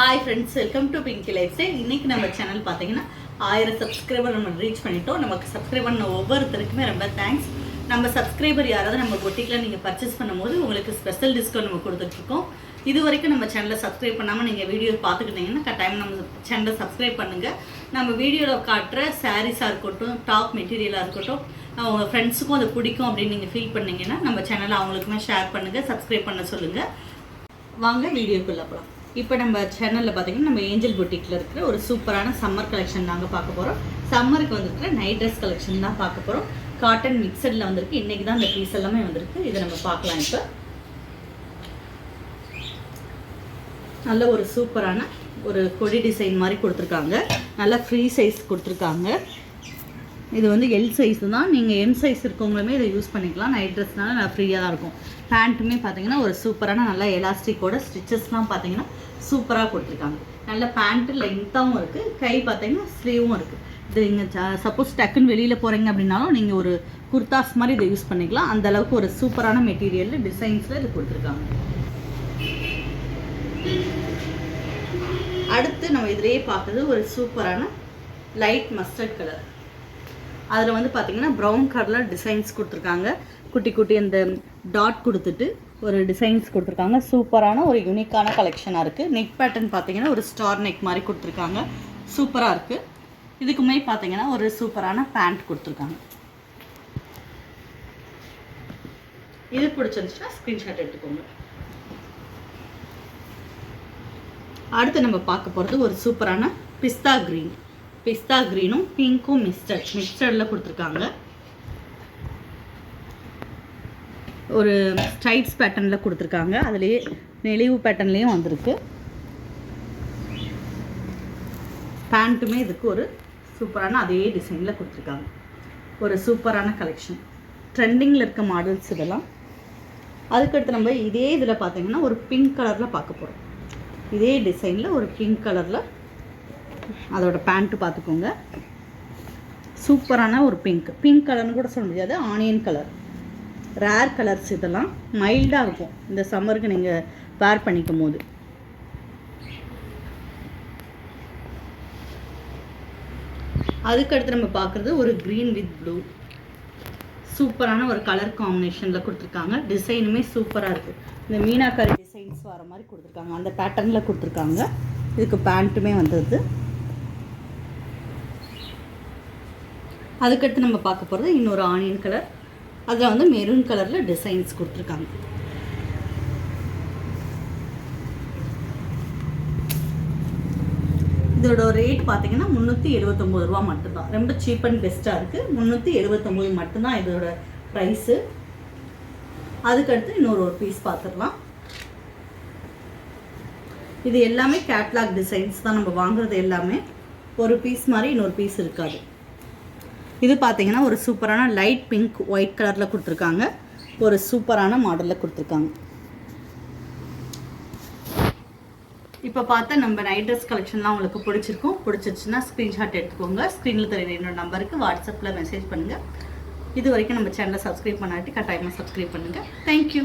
Hi friends, welcome to Pinki life style. இன்றைக்கி நம்ம channel பார்த்தீங்கன்னா 1000 சப்ஸ்கிரைபர் நம்ம ரீச் பண்ணிட்டோம். நமக்கு சப்ஸ்கிரைப் பண்ண ஒவ்வொருத்தருக்குமே ரொம்ப தேங்க்ஸ். நம்ம சப்ஸ்கிரைபர் யாராவது நம்ம பொட்டிக்கில் நீங்கள் பர்ச்சேஸ் பண்ணும்போது உங்களுக்கு ஸ்பெஷல் டிஸ்கவுண்ட் நம்ம கொடுத்துட்ருக்கோம். இது வரைக்கும் நம்ம சேனலை சப்ஸ்கிரைப் பண்ணாமல் நீங்கள் வீடியோ பார்த்துக்கிட்டிங்கன்னா கட்டாயம் நம்ம சேனலை சப்ஸ்கிரைப் பண்ணுங்கள். நம்ம வீடியோவில் காட்டுற சாரீஸாக இருக்கட்டும், டாப் மெட்டீரியலாக இருக்கட்டும், உங்கள் ஃப்ரெண்ட்ஸுக்கும் அது பிடிக்கும் அப்படின்னு நீங்கள் ஃபீல் பண்ணிங்கன்னா நம்ம சேனலை அவங்களுக்குமே ஷேர் பண்ணுங்கள், சப்ஸ்கிரைப் பண்ண சொல்லுங்கள். வாங்க வீடியோக்குள்ளே போகலாம். இப்போ நம்ம சேனலில் பார்த்தீங்கன்னா நம்ம ஏஞ்சல் பொட்டிக்கில் இருக்கிற ஒரு சூப்பரான சம்மர் கலெக்ஷன் நாங்கள் பார்க்க போகிறோம். சம்மருக்கு வந்துருக்கிற நைட் ட்ரெஸ் கலெக்ஷன் தான் பார்க்க போகிறோம். காட்டன் மிக்சடில் வந்திருக்கு. இன்றைக்கி தான் இந்த பீஸ் எல்லாமே வந்திருக்கு. இதை நம்ம பார்க்கலாம். இப்போ நல்ல ஒரு சூப்பரான ஒரு கொடி டிசைன் மாதிரி கொடுத்துருக்காங்க. நல்லா ஃப்ரீ சைஸ் கொடுத்துருக்காங்க. இது வந்து எல் சைஸ் தான். நீங்கள் எம் சைஸ் இருக்கவங்களுமே இதை யூஸ் பண்ணிக்கலாம். நைட் ட்ரெஸ்னால நல்லா ஃப்ரீயாக தான் இருக்கும். பேண்ட்டுமே பார்த்தீங்கன்னா ஒரு சூப்பரான நல்லா எலாஸ்டிக்கோட ஸ்டிச்சஸ்லாம் பார்த்தீங்கன்னா சூப்பராக கொடுத்துருக்காங்க. நல்ல பேண்ட்டு லென்த்தாகவும் இருக்குது. கை பார்த்தீங்கன்னா ஸ்லீவும் இருக்குது. இது நீங்கள் சப்போஸ் டக்குன்னு வெளியில் போகிறீங்க அப்படின்னாலும் நீங்கள் ஒரு குர்தாஸ் மாதிரி இதை யூஸ் பண்ணிக்கலாம். அந்தளவுக்கு ஒரு சூப்பரான மெட்டீரியல் டிசைன்ஸில் இது கொடுத்துருக்காங்க. அடுத்து நம்ம இதிலேயே பார்க்குறது ஒரு சூப்பரான லைட் மஸ்டர்ட் கலர். அதில் வந்து பார்த்திங்கன்னா ப்ரௌன் கலரில் டிசைன்ஸ் கொடுத்துருக்காங்க. குட்டி குட்டி அந்த டாட் கொடுத்துட்டு ஒரு டிசைன்ஸ் கொடுத்துருக்காங்க. சூப்பரான ஒரு யூனிக்கான கலெக்ஷனாக இருக்குது. நெக் பேட்டர்ன் பார்த்திங்கன்னா ஒரு ஸ்டார் நெக் மாதிரி கொடுத்துருக்காங்க. சூப்பராக இருக்குது. இதுக்குமே பார்த்திங்கன்னா ஒரு சூப்பரான பேண்ட் கொடுத்துருக்காங்க. இது பிடிச்சிருந்துச்சுன்னா ஸ்க்ரீன்ஷாட் எடுத்துக்கோங்க. அடுத்து நம்ம பார்க்க போகிறது ஒரு சூப்பரான பிஸ்தா க்ரீன். பிஸ்தா க்ரீனும் பிங்க்கும் மிக்சடில் கொடுத்துருக்காங்க. ஒரு ஸ்ட்ரைப்ஸ் பேட்டர்னில் கொடுத்துருக்காங்க. அதுலேயே நெளிவு பேட்டர்ன்லேயும் வந்திருக்கு. பேண்ட்டுமே இதுக்கு ஒரு சூப்பரான அதே டிசைனில் கொடுத்துருக்காங்க. ஒரு சூப்பரான கலெக்ஷன். ட்ரெண்டிங்கில் இருக்க மாடல்ஸ் இதெல்லாம். அதுக்கடுத்து நம்ம இதே இதில் பார்த்திங்கன்னா ஒரு பிங்க் கலரில் பார்க்க போகிறோம். இதே டிசைனில் ஒரு பிங்க் கலரில் அதோட பேண்ட்டு பார்த்துக்கோங்க. சூப்பரான ஒரு பிங்க் கலர்னு கூட சொல்ல முடியாது, ஆனியன் கலர். ரேர் கலர்ஸ் இதெல்லாம். மைல்டாக இருக்கும் இந்த சம்மருக்கு நீங்கள் வேர் பண்ணிக்கும் போது. அதுக்கடுத்து நம்ம பார்க்குறது ஒரு க்ரீன் வித் ப்ளூ. சூப்பரான ஒரு கலர் காம்பினேஷனில் கொடுத்துருக்காங்க. டிசைனுமே சூப்பராக இருக்குது. இந்த மீனாக்காரி டிசைன்ஸ் வர மாதிரி கொடுத்துருக்காங்க. அந்த பேட்டர்னில் கொடுத்துருக்காங்க. இதுக்கு பேண்ட்டுமே வந்தது. அதுக்கடுத்து நம்ம பார்க்க போகிறது இன்னொரு ஆனியன் கலர். அதில் வந்து மெரூன் கலரில் டிசைன்ஸ் கொடுத்துருக்காங்க. இதோட ரேட் பார்த்தீங்கன்னா 379 ரூபா மட்டும்தான். ரொம்ப சீப் அண்ட் பெஸ்ட்டாக இருக்குது. 379 மட்டும்தான் இதோட ப்ரைஸு. அதுக்கடுத்து இன்னொரு பீஸ் பார்த்துடலாம். இது எல்லாமே கேட்லாக் டிசைன்ஸ் தான். நம்ம வாங்குறது எல்லாமே ஒரு பீஸ் மாதிரி இன்னொரு பீஸ் இருக்காது. இது பார்த்தீங்கன்னா ஒரு சூப்பரான லைட் பிங்க் ஒயிட் கலரில் கொடுத்துருக்காங்க. ஒரு சூப்பரான மாடலில் கொடுத்துருக்காங்க. இப்போ பார்த்தா நம்ம நைட் ட்ரெஸ் கலெக்ஷன்லாம் உங்களுக்கு பிடிச்சிருச்சுன்னா ஸ்க்ரீன்ஷாட் எடுத்துக்கோங்க. ஸ்க்ரீனில் தெரியுற என்னோட நம்பருக்கு வாட்ஸ்அப்பில் மெசேஜ் பண்ணுங்கள். இது வரைக்கும் நம்ம சேனலை சப்ஸ்கிரைப் பண்ணாட்டி கட்டாயமாக சப்ஸ்கிரைப் பண்ணுங்கள். தேங்க்யூ.